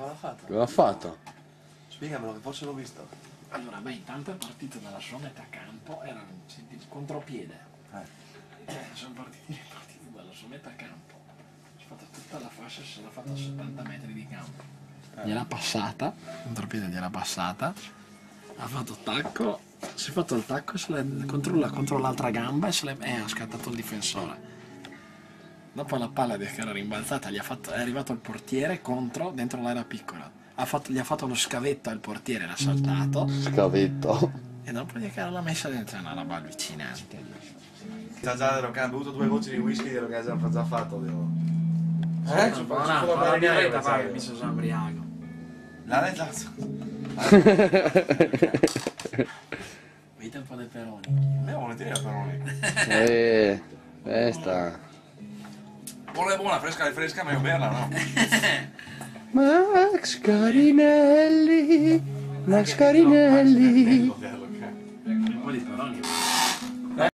Cosa ha fatto? Cosa ha fatto? Spiegamelo che forse l'ho visto. Allora, beh, intanto è partito dalla sua metà campo, era senti, il contropiede. Sono partiti dalla sua metà campo. Si è fatta tutta la fascia, se l'ha fatta a 70 metri di campo. Gliel'ha passata, il contropiede gliel'ha passata, ha fatto tacco, si è fatto il tacco contro l'altra gamba e ha scattato il difensore. Dopo la palla che era rimbalzata è arrivato il portiere contro, dentro l'area piccola. Gli ha fatto lo scavetto al portiere, l'ha saltato. Scavetto. E dopo gli l'ha messa dentro, è una roba allucinante. Già ha bevuto 2 gocce di whisky e che ha già fatto. La birretta va che mi sono già ubriaco. La esatto. Vedi un po' dei peroni. Andiamo volentieri a Peroni. Questa. Buona, fresca, meglio berla, no? Max Carinelli. Max Carinelli.